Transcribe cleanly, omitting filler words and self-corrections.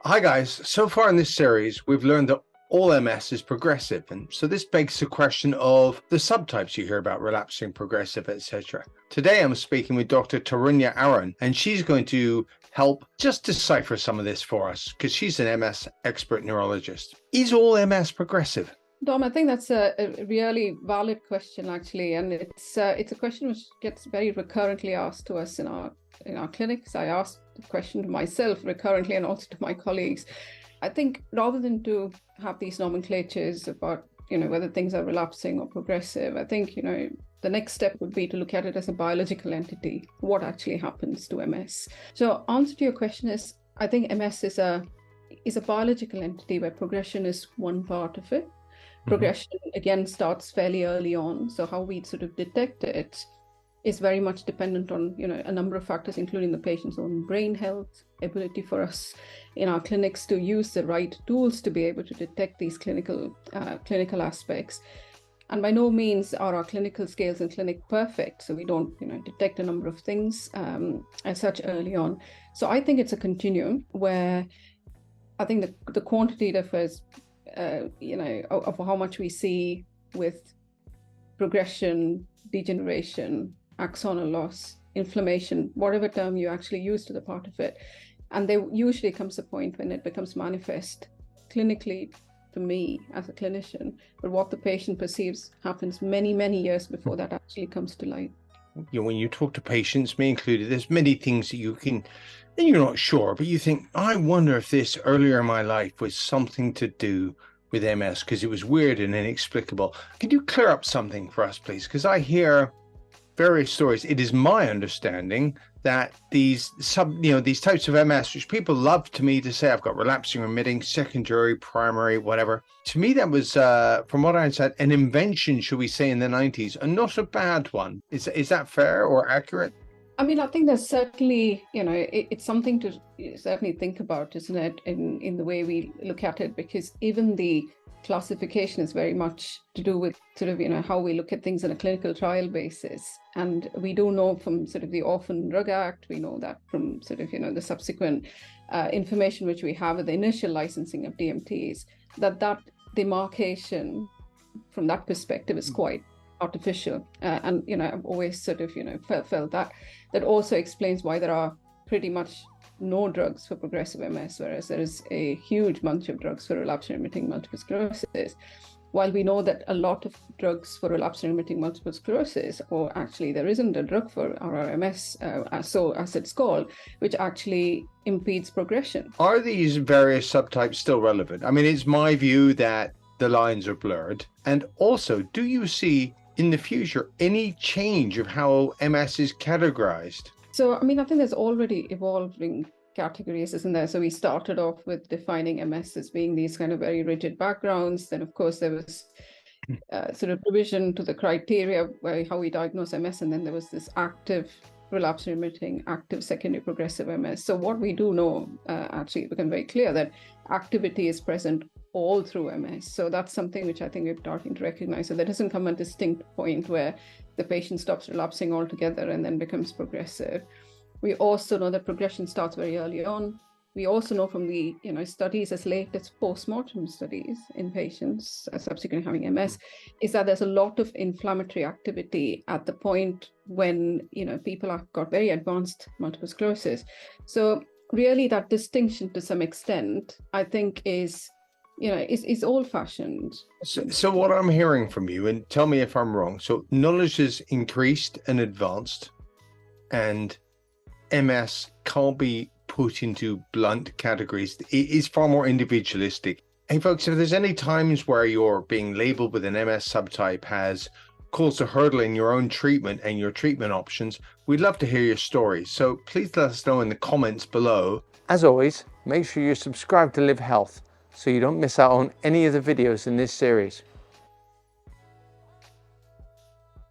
Hi guys, so far in this series we've learned that all MS is progressive, and so this begs the question of the subtypes you hear about: relapsing, progressive, etc. Today I'm speaking with Dr. Tarunya Arun, and she's going to help just decipher some of this for us because she's an MS expert neurologist. Is all MS progressive? Dom, I think that's a really valid question, actually, and it's a question which gets very recurrently asked to us in our clinics. I ask the question to myself recurrently and also to my colleagues. I think rather than to have these nomenclatures about whether things are relapsing or progressive, I think the next step would be to look at it as a biological entity. What actually happens to MS? So, answer to your question is, I think MS is a biological entity where progression is one part of it. Progression again starts fairly early on, so how we sort of detect it is very much dependent on a number of factors, including the patient's own brain health, ability for us in our clinics to use the right tools to be able to detect these clinical aspects. And by no means are our clinical scales in clinic perfect, so we don't detect a number of things as such early on. So I think it's a continuum where I think the quantity differs of how much we see with progression, degeneration, axonal loss, inflammation, whatever term you actually use to the part of it. And there usually comes a point when it becomes manifest clinically to me as a clinician, but what the patient perceives happens many, many years before that actually comes to light. When you talk to patients, me included, there's many things that you can, and you're not sure, but you think, I wonder if this earlier in my life was something to do with MS because it was weird and inexplicable. Could you clear up something for us, please? Because I hear various stories. It is my understanding that these types of MS, which people love to me to say, I've got relapsing, remitting, secondary, primary, whatever. To me, that was, from what I understand, an invention, should we say, in the 90s, and not a bad one. Is that fair or accurate? I mean, I think there's certainly, it's something to certainly think about, isn't it, in the way we look at it, because even the classification is very much to do with sort of, how we look at things on a clinical trial basis. And we do know from sort of the Orphan Drug Act, we know that from sort of, the subsequent information which we have with the initial licensing of DMTs, that demarcation from that perspective is quite artificial. And I've always sort of felt that also explains why there are pretty much no drugs for progressive MS, whereas there is a huge bunch of drugs for relapsing remitting multiple sclerosis. While we know that a lot of drugs for relapsing remitting multiple sclerosis, or actually there isn't a drug for RRMS, as it's called, which actually impedes progression. Are these various subtypes still relevant? I mean, it's my view that the lines are blurred. And also, do you see in the future any change of how MS is categorized? So, I mean, I think there's already evolving categories, isn't there? So we started off with defining MS as being these kind of very rigid backgrounds. Then, of course, there was sort of revision to the criteria where how we diagnose MS. And then there was this active relapse remitting, active secondary progressive MS. So what we do know, actually, it became very clear that activity is present all through MS. So that's something which I think we're starting to recognize. So there doesn't come a distinct point where the patient stops relapsing altogether and then becomes progressive. We also know that progression starts very early on. We also know from the studies as late as post-mortem studies in patients subsequently having MS, is that there's a lot of inflammatory activity at the point when people have got very advanced multiple sclerosis. So really that distinction to some extent, I think, is old-fashioned. So what I'm hearing from you, and tell me if I'm wrong, so knowledge has increased and advanced, and MS can't be put into blunt categories. It is far more individualistic. Hey folks, if there's any times where you're being labeled with an MS subtype has caused a hurdle in your own treatment and your treatment options, we'd love to hear your stories. So please let us know in the comments below. As always, make sure you subscribe to Live Health so you don't miss out on any of the videos in this series.